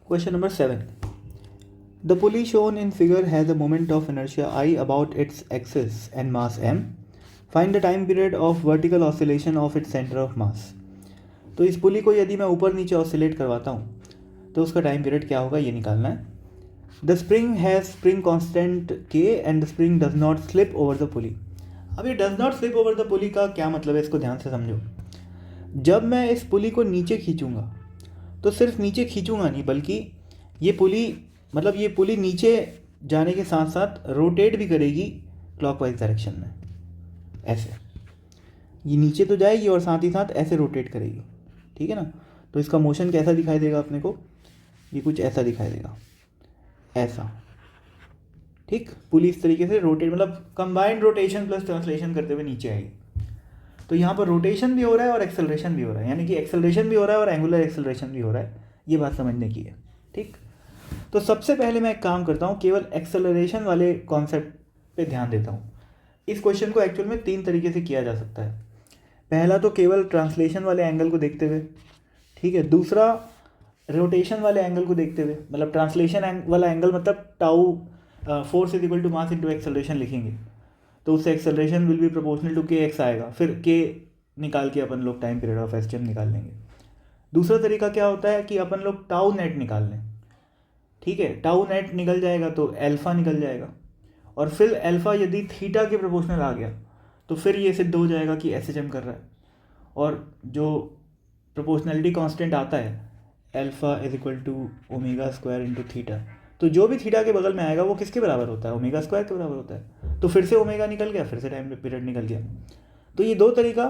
Question number 7. The pulley shown in figure has a moment of inertia I about its axis and mass m. Find the time period of vertical oscillation of its center of mass. तो इस पुली को यदि मैं ऊपर नीचे oscillate करवाता हूँ तो उसका टाइम पीरियड क्या होगा ये निकालना है. The spring has spring constant k and the spring does not slip over the pulley. अब ये does not slip over the pulley का क्या मतलब है, इसको ध्यान से समझो. जब मैं इस पुली को नीचे खींचूंगा तो सिर्फ नीचे खींचूंगा नहीं, बल्कि ये पुली नीचे जाने के साथ साथ रोटेट भी करेगी क्लॉकवाइज डायरेक्शन में. ऐसे ये नीचे तो जाएगी और साथ ही साथ ऐसे रोटेट करेगी. ठीक है ना. तो इसका मोशन कैसा दिखाई देगा अपने को, ये कुछ ऐसा दिखाई देगा, ऐसा. ठीक, पुली इस तरीके से rotate combined rotation plus translation करते हुए नीचे आएगी. तो यहाँ पर रोटेशन भी हो रहा है और एक्सेलरेशन भी हो रहा है, यानी कि एक्सेलरेशन भी हो रहा है और एंगुलर एक्सेलरेशन भी हो रहा है. ये बात समझने की है. ठीक, तो सबसे पहले मैं एक काम करता हूँ, केवल एक्सेलरेशन वाले कॉन्सेप्ट पे ध्यान देता हूँ. इस क्वेश्चन को एक्चुअल में 3 तरीके से किया जा सकता है. पहला तो केवल ट्रांसलेशन वाले एंगल को देखते हुए, ठीक है. दूसरा रोटेशन वाले एंगल को देखते हुए, ट्रांसलेशन वाला angle tau force is equal to mass into acceleration लिखेंगे तो उससे acceleration will be proportional to K x आएगा. फिर के निकाल के अपन लोग टाइम पीरियड ऑफ एस निकाल लेंगे. दूसरा तरीका क्या होता है कि अपन लोग टाउ नेट निकाल लें. ठीक है, टाउ नेट निकल जाएगा तो अल्फ़ा निकल जाएगा, और फिर अल्फ़ा यदि थीटा के प्रोपोर्शनल आ गया तो फिर ये सिद्ध हो जाएगा कि एस कर रहा है. और जो प्रोपोर्शनलिटी कांस्टेंट आता है alpha is equal to omega square into theta, तो जो भी थीटा के बगल में आएगा वो किसके बराबर होता है, ओमेगा स्क्वायर के बराबर होता है. तो फिर से ओमेगा निकल गया, फिर से टाइम पीरियड निकल गया. तो ये 2 तरीका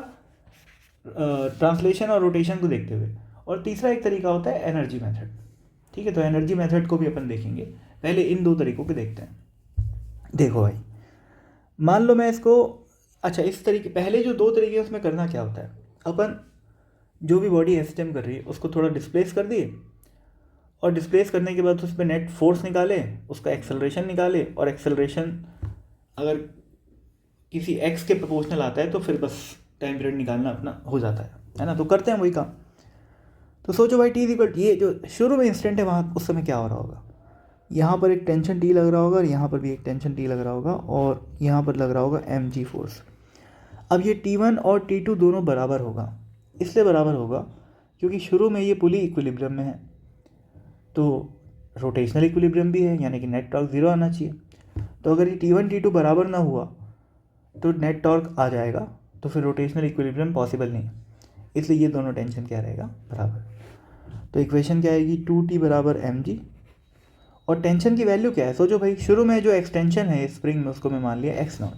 ट्रांसलेशन और रोटेशन को देखते हुए. और तीसरा एक तरीका होता है एनर्जी मेथड. ठीक है, तो एनर्जी मेथड को भी अपन देखेंगे. पहले इन 2 तरीकों को देखते हैं. देखो भाई, मान लो मैं इसको, अच्छा इस तरीके, पहले जो 2 तरीके उसमें करना क्या होता है, अपन जो भी बॉडी एसटेम कर रही है उसको थोड़ा डिस्प्लेस कर दिए, और डिस्प्लेस करने के बाद उस पर नेट फोर्स निकाले, उसका एक्सेलरेशन निकाले, और एक्सेलरेशन अगर किसी एक्स के प्रोपोर्शनल आता है तो फिर बस टाइम पीरियड निकालना अपना हो जाता है ना. तो करते हैं वही काम. तो सोचो भाई, टी इक्वल, ये जो शुरू में इंस्टेंट है वहाँ उस समय क्या हो रहा होगा, यहाँ पर एक टेंशन टी लग रहा होगा और यहाँ पर भी एक टेंशन टी लग रहा होगा, और यहाँ पर लग रहा होगा एम जी फोर्स. अब ये T1 और T2 दोनों बराबर होगा. इसलिए बराबर होगा क्योंकि शुरू में ये पुली इक्विलिब्रियम में है, तो रोटेशनल इक्विलिब्रियम भी है, यानी कि नेट टॉर्क 0 आना चाहिए. तो अगर ये T1 T2 बराबर ना हुआ तो नेट टॉर्क आ जाएगा, तो फिर रोटेशनल इक्विलिब्रियम पॉसिबल नहीं है. इसलिए ये दोनों टेंशन क्या रहेगा, बराबर. तो इक्वेशन क्या आएगी, 2T बराबर mg. और टेंशन की वैल्यू क्या है, सोचो भाई, शुरू में जो एक्सटेंशन है स्प्रिंग में उसको मैं मान लिया x0,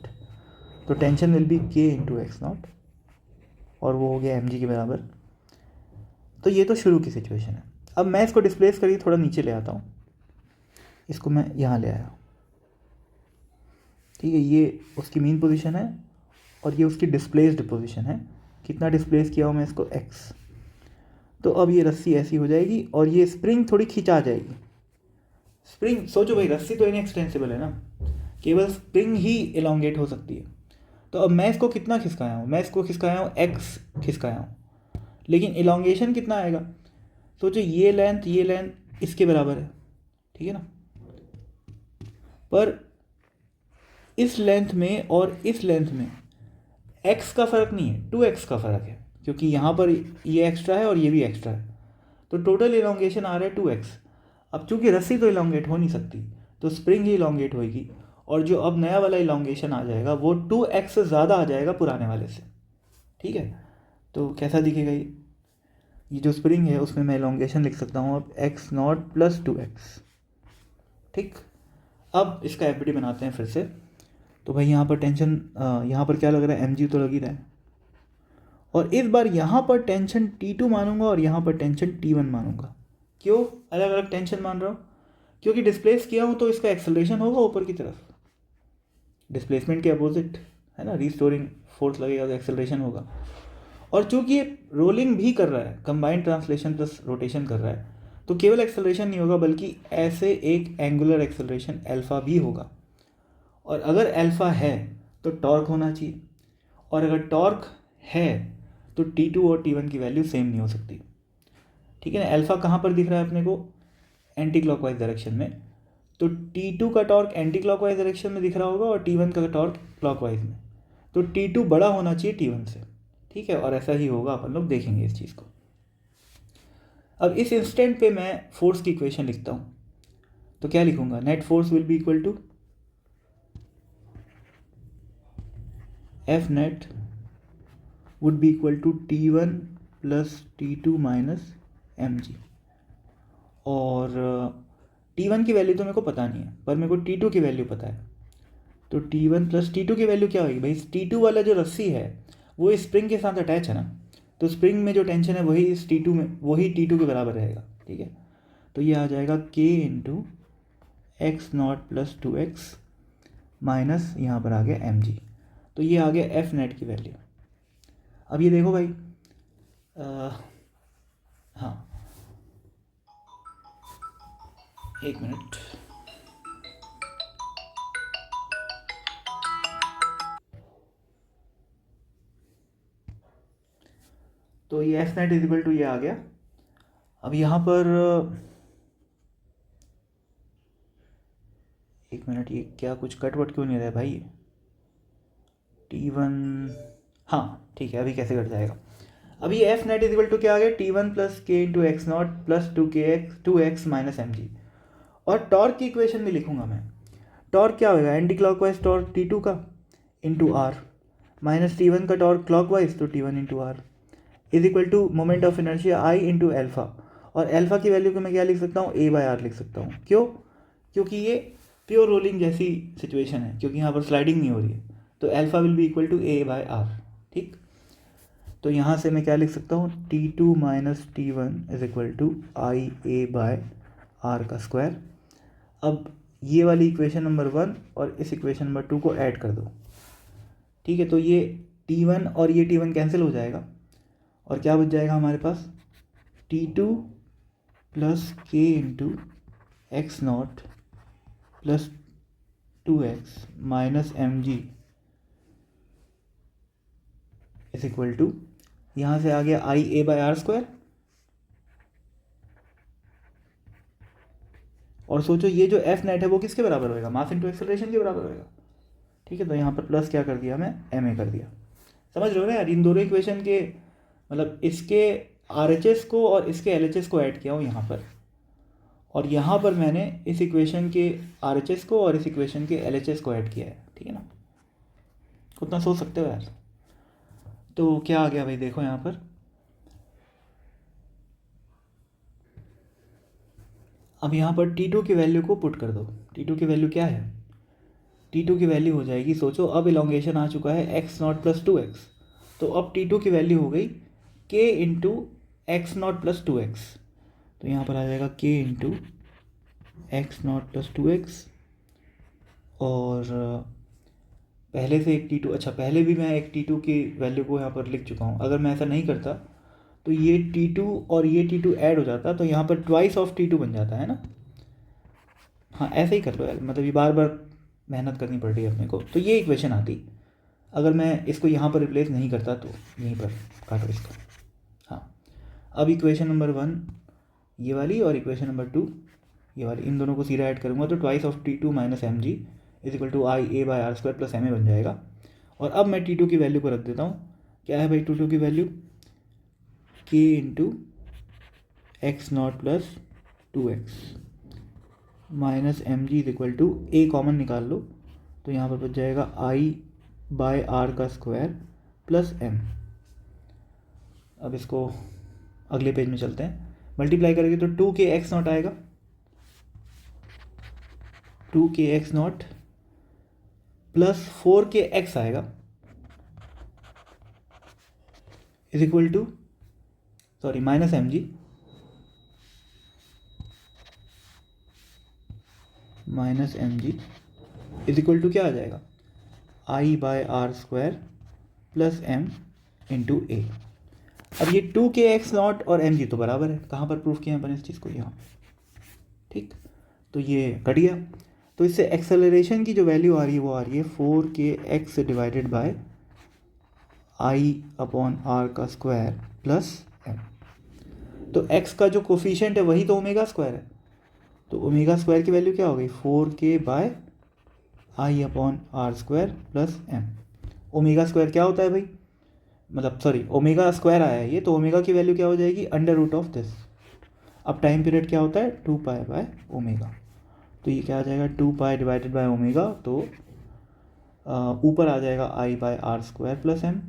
तो tension will be k into x0, और वो हो गया mg के बराबर. तो ये तो शुरू की सिचुएशन है. अब मैं इसको डिस्प्लेस करके थोड़ा नीचे ले आता हूँ, इसको मैं यहाँ ले आया. ठीक है, ये उसकी मीन पोजीशन है और ये उसकी डिस्प्लेस्ड पोजीशन है. कितना डिस्प्लेस किया हूँ मैं इसको, x. तो अब ये रस्सी ऐसी हो जाएगी और ये स्प्रिंग थोड़ी खिंचा जाएगी. स्प्रिंग, सोचो भाई, रस्सी तो इनएक्सटेंसिबल है ना, केवल स्प्रिंग ही इलोंगेट हो सकती है. तो अब मैं इसको कितना खिसकाया हूँ, मैं इसको खिसकाया हूँ x खिसकाया हूँ, लेकिन इलोंगेशन कितना आएगा. सोचो ये लेंथ इसके बराबर है, ठीक है ना. पर इस लेंथ में और इस लेंथ में x का फ़र्क नहीं है, 2x का फ़र्क है, क्योंकि यहाँ पर ये एक्स्ट्रा है और ये भी एक्स्ट्रा है. तो टोटल इलोंगेशन आ रहा है 2x. अब चूंकि रस्सी तो इलोंगेट हो नहीं सकती, तो स्प्रिंग ही इलोंगेट होगी, और जो अब नया वाला इलोंगेशन आ जाएगा वो 2x से ज़्यादा आ जाएगा पुराने वाले से. ठीक है, तो कैसा दिखेगा ये जो स्प्रिंग है उसमें मैं इलोंगेशन लिख सकता हूँ अब x0 प्लस 2x. ठीक, अब इसका एफ बनाते हैं फिर से. तो भाई यहाँ पर टेंशन, यहाँ पर क्या लग रहा है, mg तो लग ही रहा है, और इस बार यहाँ पर टेंशन T2 मानूंगा और यहाँ पर टेंशन T1 मानूंगा. क्यों अलग अलग टेंशन मान रहा हूँ, क्योंकि डिस्प्लेस किया हूँ तो इसका एक्सेलरेशन होगा ऊपर की तरफ, डिस्प्लेसमेंट के अपोजिट है ना. रिस्टोरिंग फोर्स लगेगा तो एक्सेलरेशन होगा. और चूंकि ये रोलिंग भी कर रहा है, कंबाइंड ट्रांसलेशन प्लस रोटेशन कर रहा है, तो केवल एक्सेलरेशन नहीं होगा बल्कि ऐसे एक एंगुलर एक्सेलरेशन अल्फ़ा भी होगा. और अगर अल्फ़ा है तो टॉर्क होना चाहिए, और अगर टॉर्क है तो T2 और T1 की वैल्यू सेम नहीं हो सकती. ठीक है ना. अल्फ़ा कहाँ पर दिख रहा है अपने को, एंटी क्लॉकवाइज डायरेक्शन में, तो T2 का टॉर्क एंटी क्लॉकवाइज डायरेक्शन में दिख रहा होगा और T1 का टॉर्क क्लॉकवाइज में, तो T2 बड़ा होना चाहिए T1 से, ठीक है, और ऐसा ही होगा, अपन लोग देखेंगे इस चीज़ को। अब इस इंस्टेंट पे मैं फोर्स की इक्वेशन लिखता हूँ, तो क्या लिखूँगा, net force will be equal to F net would be equal to T1 plus T2 minus mg, और T1 की वैल्यू तो मेरे को पता नहीं है, पर मेरे को T2 की वैल्यू पता है, तो T1 प्लस T2 की वैल्यू क्या होगी भाई, T2 वाला जो रस्सी है वो इस स्प्रिंग के साथ अटैच है ना, तो स्प्रिंग में जो टेंशन है वही इस T2 में, वही T2 के बराबर रहेगा, ठीक है। तो ये आ जाएगा K into x naught plus 2x minus यहाँ पर आ गया mg, तो ये आ गया एफ नेट की वैल्यू। अब ये देखो भाई, हाँ एक मिनट, तो ये F net is equal to ये आ गया। अब यहाँ पर एक मिनट, ये क्या कुछ कट वट क्यों नहीं रहा है भाई, T1, हाँ ठीक है, अभी कैसे कट जाएगा। अभी ये F net is equal to क्या आ गया, T1 plus K into x naught plus 2x minus mg, और टॉर्क की इक्वेशन में लिखूंगा मैं, टॉर्क क्या होगा, एंटी क्लॉकवाइज टॉर्क T2 का इंटू आर माइनस T1 का टॉर्क क्लॉकवाइज, तो T1 into R is equal to moment of inertia I into alpha, और एल्फा की वैल्यू को मैं क्या लिख सकता हूँ, A/R लिख सकता हूँ। क्यों, क्योंकि ये प्योर रोलिंग जैसी सिचुएशन है, क्योंकि यहाँ पर स्लाइडिंग नहीं हो रही है, तो alpha will be equal to A/R, ठीक। तो यहाँ से मैं क्या लिख सकता हूँ, T2 minus T1 is equal to IA/R का स्क्वायर। अब ये वाली इक्वेशन नंबर 1 और इस इक्वेशन नंबर 2 को ऐड कर दो, ठीक है, तो ये T1 और ये T1 कैंसिल हो जाएगा, और क्या बच जाएगा हमारे पास, T2 plus K into x naught plus 2x minus mg is equal to, यहाँ से आ गया IA/R स्क्वायर, और सोचो ये जो एफ नेट है वो किसके बराबर होएगा, मास इंटू एक्सेलरेशन के बराबर होएगा, ठीक है। तो यहाँ पर प्लस क्या कर दिया मैं, ma कर दिया। समझ रहे हो ना यार, इन दोनों इक्वेशन के मतलब इसके RHS को और इसके LHS को ऐड किया हूँ यहाँ पर, और यहाँ पर मैंने इस इक्वेशन के RHS को और इस इक्वेशन के LHS को ऐड किया है, ठीक है ना, उतना सोच सकते हो यार। तो क्या आ गया भाई, देखो यहाँ पर, अब यहाँ पर T2 की वैल्यू को पुट कर दो। T2 की वैल्यू क्या है, T2 की वैल्यू हो जाएगी, सोचो अब इलोंगेशन आ चुका है एक्स नॉट प्लस 2x, तो अब T2 की वैल्यू हो गई K into x naught plus 2x, तो यहाँ पर आ जाएगा K into x naught plus 2x, और पहले से एक T2, अच्छा पहले भी मैं एक T2 की वैल्यू को यहाँ पर लिख चुका हूँ। अगर मैं ऐसा नहीं करता तो ये T2 और ये T2 ऐड हो जाता, तो यहाँ पर ट्वाइस ऑफ T2 बन जाता है ना। हाँ ऐसे ही कर लो यार, मतलब ये बार बार मेहनत करनी पड़ रही है अपने को, तो ये इक्वेशन आती अगर मैं इसको यहाँ पर रिप्लेस नहीं करता, तो यहीं पर काटो इसको। हाँ, अब इक्वेशन नंबर 1 ये वाली और इक्वेशन नंबर 2 ये वाली, इन दोनों को सीधा ऐड करूँगा तो twice of T2 minus mg is equal to IA/R square plus ma बन जाएगा। और अब मैं T2 की वैल्यू को रख देता हूँ, क्या है भाई T2 की value, K into x naught plus 2x minus mg is equal to, A common निकाल लो, तो यहाँ पर बच जाएगा I/R का स्क्वायर प्लस m। अब इसको अगले पेज में चलते हैं, मल्टीप्लाई करेंगे तो 2k एक्स नॉट आएगा, 2k x naught plus 4k x आएगा is equal to, sorry minus mg minus mg is equal to क्या आ जाएगा, I/R square plus m into a. अब ये 2k एक्स नॉट और mg तो बराबर है, कहाँ पर प्रूफ किया अपन इस चीज़ को, यहाँ, ठीक, तो ये कट गया। तो इससे एक्सेलरेशन की जो वैल्यू आ रही है वो आ रही है 4k x divided by I/R का स्क्वायर प्लस m। तो x का जो कोफिशिएंट है वही तो ओमेगा स्क्वायर है, तो ओमेगा स्क्वायर की वैल्यू क्या हो गई 4k/I/r² plus M. Omega square क्या होता है भाई, मतलब सॉरी ओमेगा स्क्वायर आया है ये, तो ओमेगा की वैल्यू क्या हो जाएगी अंडर रूट ऑफ दिस। अब टाइम पीरियड क्या होता है 2π/ओमेगा, तो ये क्या आ जाएगा 2π डिवाइडेड बाय ओमेगा, तो ऊपर आ जाएगा I/r² प्लस एम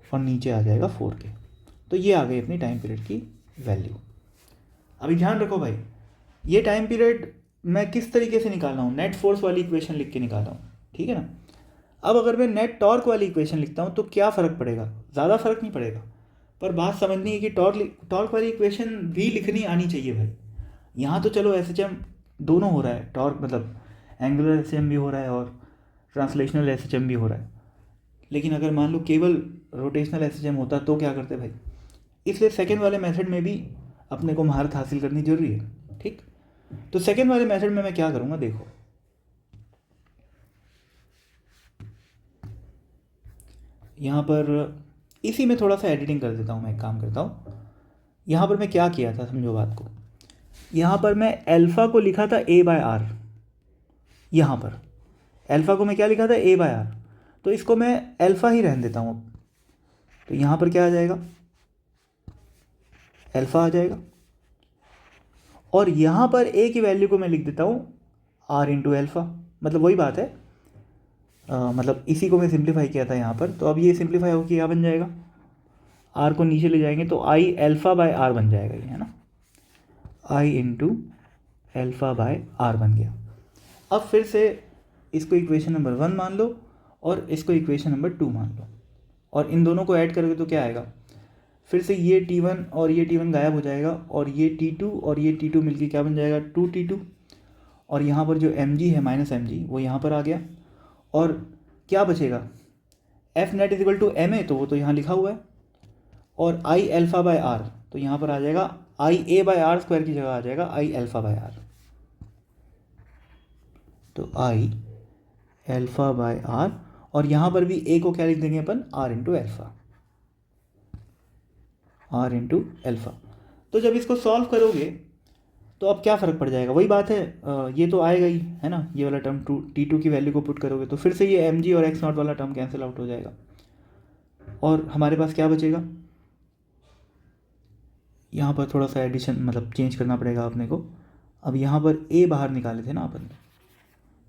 और नीचे आ जाएगा 4k। तो ये आ गई अपनी टाइम पीरियड की वैल्यू। अभी ध्यान रखो भाई, ये टाइम पीरियड मैं किस तरीके से निकाल रहा हूँ, नेट फोर्स वाली इक्वेशन लिख के निकाल रहा हूँ, ठीक है ना। अब अगर मैं नेट टॉर्क वाली इक्वेशन लिखता हूँ तो क्या फ़र्क पड़ेगा, ज़्यादा फर्क नहीं पड़ेगा, पर बात समझनी है कि टॉर्क वाली इक्वेशन भी लिखनी आनी चाहिए भाई। यहाँ तो चलो SHM दोनों हो रहा है, टॉर्क मतलब एंगुलर SHM भी हो रहा है और ट्रांसलेशनल SHM भी हो रहा है, लेकिन अगर मान लो केवल रोटेशनल SHM होता तो क्या करते भाई। इसलिए सेकेंड वाले मेथड में भी अपने को महारत हासिल करनी जरूरी है, ठीक। तो सेकेंड वाले मेथड में मैं क्या करूँगा, देखो यहाँ पर इसी में थोड़ा सा एडिटिंग कर देता हूँ, मैं एक काम करता हूँ। यहाँ पर मैं क्या किया था समझो बात को, यहाँ पर मैं अल्फ़ा को लिखा था A/r, यहाँ पर अल्फ़ा को मैं क्या लिखा था A/r, तो इसको मैं अल्फ़ा ही रहने देता हूँ अब। तो यहाँ पर क्या आ जाएगा अल्फ़ा आ जाएगा, और यहाँ पर A की वैल्यू को मैं लिख देता हूँ r/अल्फ़ा, मतलब वही बात है। मतलब इसी को मैं सिंप्लीफाई किया था यहाँ पर, तो अब ये सिंप्लीफाई होकर क्या बन जाएगा, r को नीचे ले जाएंगे तो I/α/r बन जाएगा ये, है ना, I/α/r बन गया। अब फिर से इसको इक्वेशन नंबर 1 मान लो और इसको इक्वेशन नंबर 2 मान लो, और इन दोनों को ऐड करोगे तो क्या आएगा, फिर से ये T1 और ये T1 गायब हो जाएगा, और ये T2 और ये T2 मिलके क्या बन जाएगा 2T2, और यहाँ पर जो mg है -mg वो यहाँ पर आ गया, और क्या बचेगा F net is equal to ma, तो वो तो यहाँ लिखा हुआ है, और I/α/r तो यहाँ पर आ जाएगा IA/r² की जगह आ जाएगा I/α/r, तो I/α/r, और यहाँ पर भी a को क्या लिख देंगे अपन r/α। तो जब इसको सॉल्व करोगे तो अब क्या फ़र्क पड़ जाएगा, वही बात है, ये तो आएगा ही, है ना, ये वाला टर्म T2 की वैल्यू को पुट करोगे तो फिर से ये mg और x0 वाला टर्म कैंसिल आउट हो जाएगा, और हमारे पास क्या बचेगा, यहाँ पर थोड़ा सा एडिशन मतलब चेंज करना पड़ेगा अपने को। अब यहाँ पर a बाहर निकाले थे ना अपन,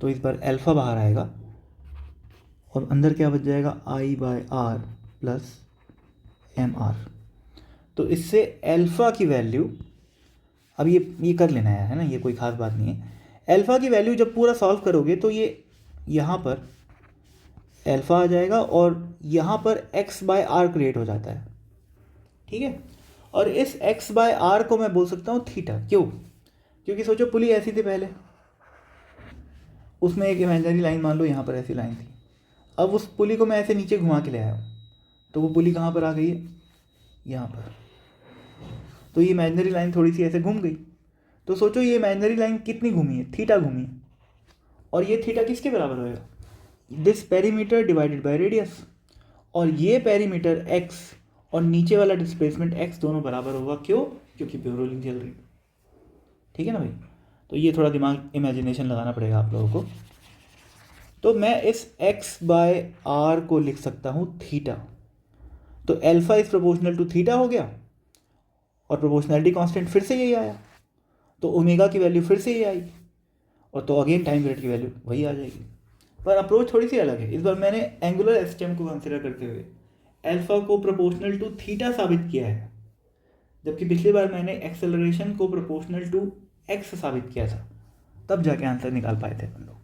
तो इस बार अल्फ़ा बाहर आएगा, और अंदर क्या बच जाएगा I/r प्लस mr। तो इससे अल्फ़ा की वैल्यू, अब ये कर लेना है ना, ये कोई ख़ास बात नहीं है। अल्फ़ा की वैल्यू जब पूरा सॉल्व करोगे तो ये यहाँ पर अल्फ़ा आ जाएगा, और यहाँ पर x/r क्रिएट हो जाता है, ठीक है। और इस x/r को मैं बोल सकता हूँ थीटा, क्यों, क्योंकि सोचो पुली ऐसी थी पहले, उसमें एक इमेजिनरी लाइन मान लो यहाँ पर ऐसी लाइन थी, अब उस पुली को मैं ऐसे नीचे घुमा के ले आया हूँ, तो वो पुली कहाँ पर आ गई है यहाँ पर, तो ये इमेजिनरी लाइन थोड़ी सी ऐसे घूम गई। तो सोचो ये इमेजिनरी लाइन कितनी घूमी है, थीटा घूमी है, और ये थीटा किसके बराबर होएगा, this perimeter divided by radius, और ये पेरीमीटर x और नीचे वाला डिस्प्लेसमेंट x दोनों बराबर होगा, क्यों, क्योंकि प्योर रोलिंग चल रही है, ठीक है ना भाई। तो ये थोड़ा दिमाग इमेजिनेशन लगाना पड़ेगा आप लोगों को। तो मैं इस x/r को लिख सकता हूँ थीटा, तो alpha is proportional to theta हो गया, और प्रोपोर्शनैलिटी कांस्टेंट फिर से यही आया, तो ओमेगा की वैल्यू फिर से ये आई, और तो अगेन टाइम पीरियड की वैल्यू वही आ जाएगी, पर अप्रोच थोड़ी सी अलग है। इस बार मैंने एंगुलर SHM को कंसिडर करते हुए अल्फ़ा को प्रोपोर्शनल टू थीटा साबित किया है, जबकि पिछली बार मैंने एक्सेलरेशन को प्रोपोर्शनल टू x साबित किया था, तब जाके आंसर निकाल पाए थे अपन लोग।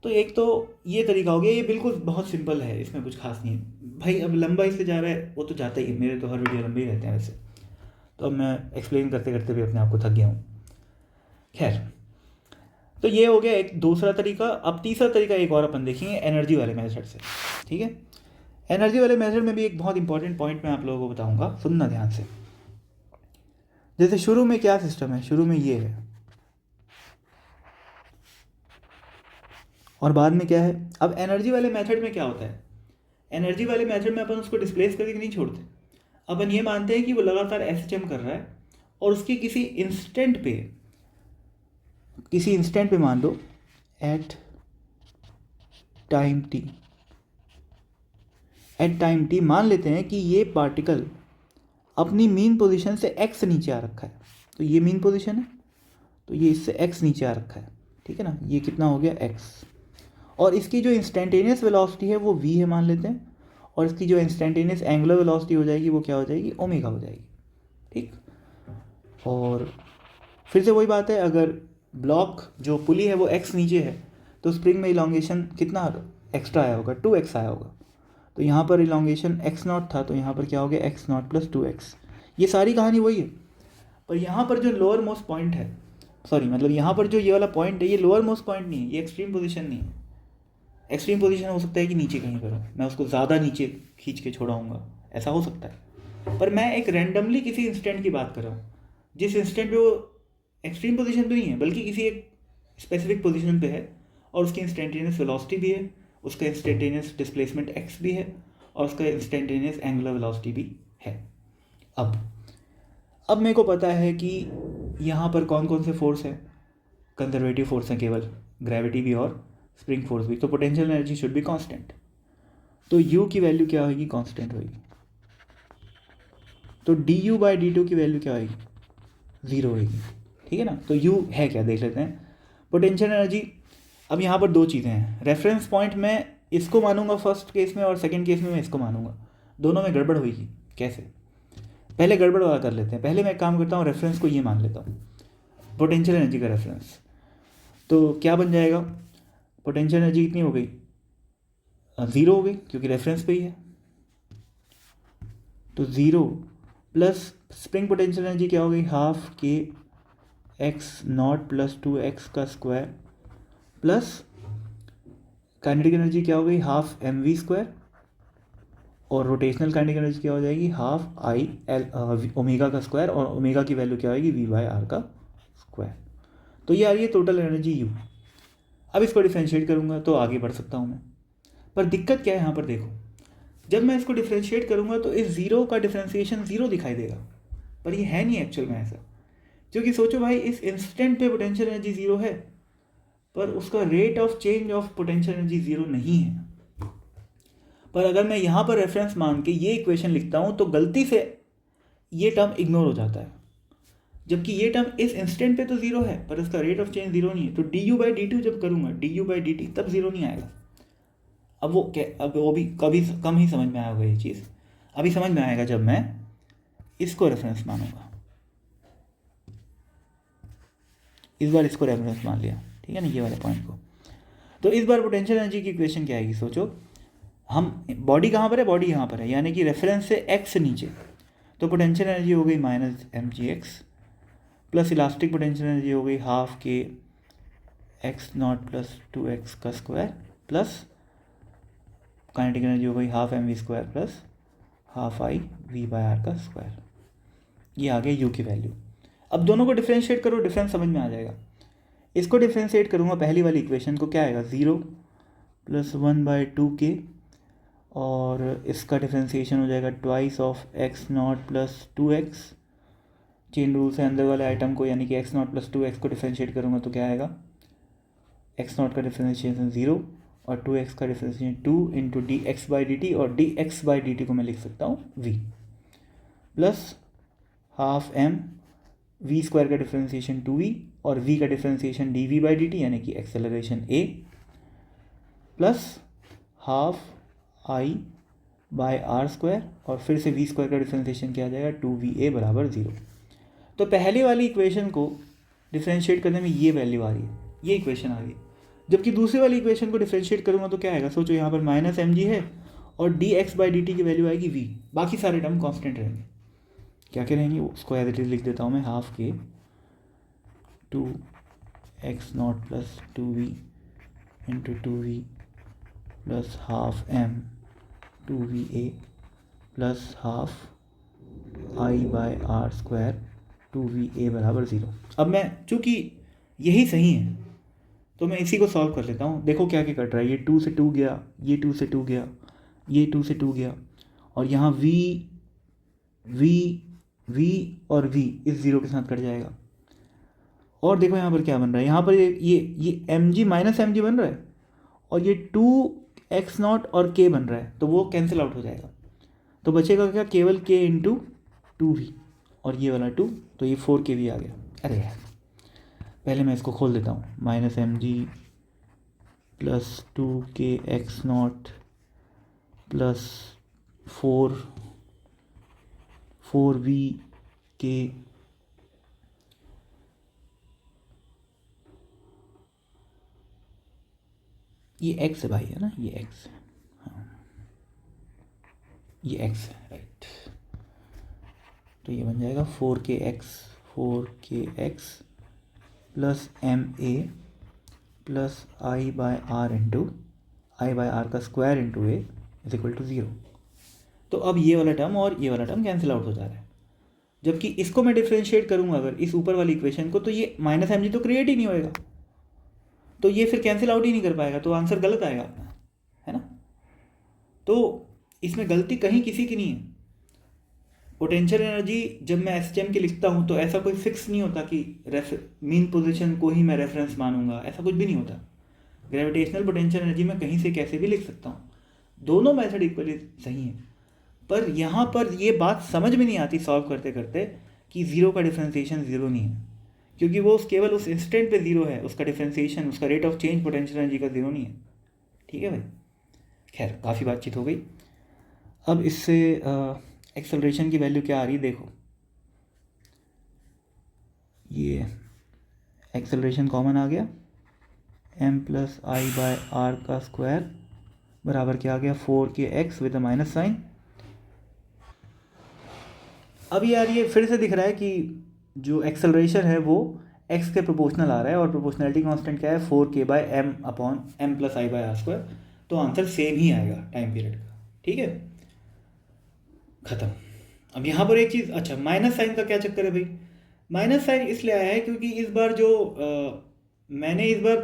तो एक तो ये तरीका हो गया, ये बिल्कुल बहुत सिंपल है, इसमें कुछ खास नहीं है भाई। अब लंबा इससे जा रहा है वो तो जाता ही, मेरे तो हर वीडियो लंबे ही रहते हैं वैसे, तो अब मैं एक्सप्लेन करते करते भी अपने आप को थक गया हूँ। खैर, तो ये हो गया एक दूसरा तरीका। अब तीसरा तरीका एक और अपन देखेंगे एनर्जी वाले मेथड से, ठीक है। एनर्जी वाले मेथड में भी एक बहुत इंपॉर्टेंट पॉइंट मैं आप लोगों को बताऊंगा, सुनना ध्यान से। जैसे शुरू में क्या सिस्टम है, शुरू में ये है, और बाद में क्या है। अब एनर्जी वाले मेथड में क्या होता है, एनर्जी वाले मेथड में अपन उसको डिस्प्लेस करके नहीं छोड़ते, अपन ये मानते हैं कि वो लगातार SHM कर रहा है, और उसके किसी इंस्टेंट पे किसी इंस्टेंट पे मान लो at time t, at time t मान लेते हैं कि ये पार्टिकल अपनी मीन पोजीशन से x नीचे आ रखा है, तो ये मीन पोजीशन है, तो ये इससे x नीचे आ रखा है, ठीक है ना, ये कितना हो गया x, और इसकी जो इंस्टेंटेनियस वेलोसिटी है वो v है मान लेते हैं, और इसकी जो इंस्टेंटेनियस एंगुलर वेलोसिटी हो जाएगी वो क्या हो जाएगी, ओमेगा हो जाएगी, ठीक। और फिर से वही बात है, अगर ब्लॉक जो पुली है वो x नीचे है तो स्प्रिंग में इलॉन्गेशन कितना एक्स्ट्रा आया होगा, 2x आया होगा, तो यहाँ पर इलॉन्गेशन x0 था, तो यहाँ पर क्या हो गया x0 प्लस 2x। ये सारी कहानी वही है, पर यहाँ पर जो लोअर मोस्ट पॉइंट है, सॉरी मतलब यहाँ पर जो ये वाला पॉइंट है ये लोअर मोस्ट पॉइंट नहीं है, ये एक्सट्रीम पोजीशन नहीं है। एक्सट्रीम पोजीशन हो सकता है कि नीचे कहीं पर हो, मैं उसको ज़्यादा नीचे खींच के छोड़ाऊँगा, ऐसा हो सकता है, पर मैं एक रैंडमली किसी इंस्टेंट की बात कर रहा हूँ, जिस इंस्टेंट पे वो एक्सट्रीम पोजीशन पे नहीं है बल्कि किसी एक स्पेसिफिक पोजीशन पे है, और उसकी इंस्टेंटेनियस वेलोसिटी भी है, उसका इंस्टेंटेनियस डिस्प्लेसमेंट x भी है, और उसका इंस्टेंटेनियस एंगुलर वेलोसिटी भी है। अब मेरे को पता है कि यहाँ पर कौन कौन से फोर्स हैं, कंजर्वेटिव फोर्स हैं केवल, ग्रेविटी भी और स्प्रिंग फोर्स भी, तो potential energy should be constant, तो u की वैल्यू क्या होगी, कांस्टेंट होगी, तो du बाई डी2 की वैल्यू क्या होगी, 0 होगी, ठीक है ना। तो u है क्या देख लेते हैं, पोटेंशियल एनर्जी। अब यहाँ पर दो चीज़ें हैं, रेफरेंस पॉइंट मैं इसको मानूंगा फर्स्ट केस में और सेकंड केस में मैं इसको मानूंगा, दोनों में गड़बड़ होगी, कैसे, पहले गड़बड़ वाला कर लेते हैं, पहले मैं एक काम करता हूँ, रेफरेंस को ये मान लेता हूँ, पोटेंशियल एनर्जी का रेफरेंस, तो क्या बन जाएगा, पोटेंशियल एनर्जी कितनी हो गई, 0 हो गई क्योंकि रेफरेंस पे ही है, तो 0 प्लस स्प्रिंग पोटेंशियल एनर्जी क्या हो गई, हाफ के x0 प्लस 2x का स्क्वायर, प्लस काइनेटिक एनर्जी क्या हो गई, हाफ mv स्क्वायर, और रोटेशनल काइनेटिक एनर्जी क्या हो जाएगी, हाफ आई एल ओमेगा का स्क्वायर, और ओमेगा की वैल्यू क्या होगी, v बाई आर का स्क्वायर, तो ये आ रही है टोटल एनर्जी u। अब इसको डिफ्रेंशिएट करूँगा तो आगे बढ़ सकता हूँ मैं, पर दिक्कत क्या है यहाँ पर देखो, जब मैं इसको डिफ्रेंशिएट करूँगा तो इस ज़ीरो का डिफ्रेंशिएशन ज़ीरो दिखाई देगा, पर ये है नहीं एक्चुअल में ऐसा, क्योंकि सोचो भाई इस इंस्टेंट पे पोटेंशियल एनर्जी ज़ीरो है, पर उसका rate of change of potential energy zero नहीं है। पर अगर मैं यहाँ पर रेफरेंस मान के ये इक्वेशन लिखता हूँ तो गलती से ये टर्म इग्नोर हो जाता है, जबकि ये टर्म इस इंस्टेंट पे तो ज़ीरो है पर इसका रेट ऑफ चेंज ज़ीरो नहीं है, तो D U by D two जब करूँगा, D U by D T, तब ज़ीरो नहीं आएगा। अब वो भी कभी कम ही समझ में आया होगा ये चीज़, अभी समझ में आएगा जब मैं इसको रेफरेंस मानूंगा, इस बार इसको रेफरेंस मान लिया, ठीक है ना, ये वाले पॉइंट को। तो इस बार पोटेंशियल एनर्जी की इक्वेशन क्या आएगी, सोचो, हम बॉडी कहाँ पर है, बॉडी यहाँ पर है, यानी कि रेफरेंस से x नीचे, तो पोटेंशियल एनर्जी हो गई minus mgx, plus elastic potential energy हो गई हाफ के x0 प्लस 2x का स्क्वायर, प्लस काइनेटिक एनर्जी हो गई half mv square plus half I v by R का स्क्वायर। ये आ गया u की वैल्यू। अब दोनों को डिफ्रेंशिएट करो, डिफरेंस समझ में आ जाएगा। इसको डिफ्रेंशिएट करूँगा पहली वाली इक्वेशन को, क्या आएगा, 0 प्लस 1/2k, और इसका डिफ्रेंशिएशन हो जाएगा twice of x0 plus 2x, chain rule से अंदर वाले आइटम को यानी कि x0 प्लस 2x को डिफ्रेंशिएट करूँगा तो क्या आएगा, x0 का डिफ्रेंशिएशन 0 और 2x का differentiation 2 into d x by D t, और d x by D t को मैं लिख सकता हूँ v, plus half m v square का डिफ्रेंशिएशन 2v, और v का डिफ्रेंशिएशन d v by D t यानी कि acceleration a, plus half i by are square, और फिर से v स्क्वायर का डिफ्रेंशिएशन क्या आ जाएगा, 2va बराबर 0। तो पहले वाली इक्वेशन को डिफ्रेंशिएट करने में ये वैल्यू आ रही है, ये इक्वेशन आ रही है, जबकि दूसरी वाली इक्वेशन को डिफ्रेंशिएट करूँगा तो क्या आएगा, सोचो यहाँ पर माइनस एम जी है और d x by D T की वैल्यू आएगी v, बाकी सारे टर्म कांस्टेंट रहेंगे। क्या क्या रहेंगे उसको एज इट इज लिख देता हूँ मैं, हाफ के 2x0 plus 2v into 2v plus half m 2va plus half i by are square 2va बराबर 0। अब मैं चूँकि यही सही है तो मैं इसी को सॉल्व कर लेता हूँ। देखो क्या क्या कट रहा है, ये 2 से 2 गया, ये 2 से 2 गया, ये 2 से 2 गया, और यहाँ v v v और v इस ज़ीरो के साथ कट जाएगा, और देखो यहाँ पर क्या बन रहा है, यहाँ पर ये M G minus M G बन रहा है, और ये 2x0 और k बन रहा है, तो वो कैंसिल आउट हो जाएगा। तो बचेगा क्या, केवल k इंटू 2v, और ये वाला 2, तो ये 4k भी आ गया। अरे यार, पहले मैं इसको खोल देता हूँ, minus M G plus 2k(x0) plus 4v ये x है भाई, है ना, ये x है, हाँ ये x है, राइट। तो ये बन जाएगा 4kx plus m a plus I by r into i by are का square into a is equal to 0। तो अब ये वाला टर्म और ये वाला टर्म कैंसिल आउट हो जा रहा है, जबकि इसको मैं डिफ्रेंशिएट करूँगा अगर इस ऊपर वाली इक्वेशन को, तो ये माइनस एम जी तो क्रिएट ही नहीं होएगा, तो ये फिर कैंसिल आउट ही नहीं कर पाएगा, तो आंसर गलत आएगा अपना, है ना। तो इसमें गलती कहीं किसी की नहीं है। पोटेंशियल एनर्जी जब मैं एस की लिखता हूँ तो ऐसा कोई फिक्स नहीं होता कि मीन पोजीशन को ही मैं रेफरेंस मानूंगा, ऐसा कुछ भी नहीं होता। ग्रेविटेशनल पोटेंशियल एनर्जी मैं कहीं से कैसे भी लिख सकता हूँ, दोनों मेथड इक्वली सही है। पर यहाँ पर ये बात समझ में नहीं आती सॉल्व करते करते कि ज़ीरो का डिफ्रेंसिएशन ज़ीरो नहीं है, क्योंकि वो केवल उस इंस्टेंट पे ज़ीरो है, उसका डिफ्रेंसिएशन, उसका rate of change potential energy का ज़ीरो नहीं है। ठीक है भाई, खैर काफ़ी बातचीत हो गई। अब इससे एक्सेलरेशन की वैल्यू क्या आ रही है देखो, ये एक्सेलरेशन कॉमन आ गया, m plus I by are का स्क्वायर बराबर क्या आ गया, 4kx with a minus sign. अब यार ये फिर से दिख रहा है कि जो एक्सेलरेशन है वो x के प्रोपोर्शनल आ रहा है, और प्रोपोर्शनलिटी कांस्टेंट क्या है, 4k/m upon m plus I by are square, तो आंसर सेम ही आएगा टाइम पीरियड का। ठीक है, ख़त्म। अब यहाँ पर एक चीज़, अच्छा माइनस साइन का क्या चक्कर है भाई, माइनस साइन इसलिए आया है क्योंकि इस बार जो मैंने इस बार,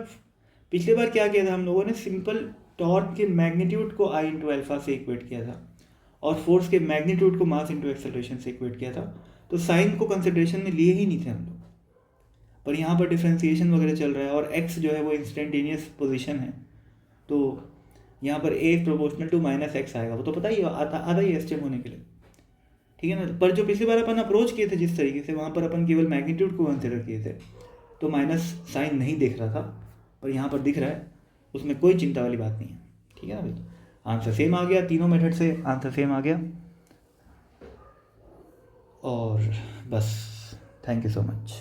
पिछली बार क्या किया था हम लोगों ने, सिंपल टॉर्क के मैग्नीट्यूड को आई इंटू अल्फा से इक्वेट किया था, और फोर्स के मैग्नीट्यूड को मास इंटू एक्सेलरेशन से इक्वेट किया था, तो साइन को कंसिडरेशन में लिए ही नहीं थे हम लोग। पर यहाँ पर डिफ्रेंसिएशन वगैरह चल रहा है, और एक्स जो है वो इंस्टेंटेनियस पोजीशन है, तो यहाँ पर ए प्रोपोर्शनल टू माइनस एक्स आएगा, वो तो पता ही आता ही एस होने के लिए। ठीक है ना। पर जो पिछली बार अपन अप्रोच किए थे जिस तरीके से, वहाँ पर अपन केवल मैग्नीट्यूड को कंसिडर किए थे, तो माइनस साइन नहीं दिख रहा था, पर यहाँ पर दिख रहा है, उसमें कोई चिंता वाली बात नहीं है। ठीक है ना भाई, आंसर सेम आ गया, तीनों मेथड से आंसर सेम आ गया, और बस, थैंक यू सो मच।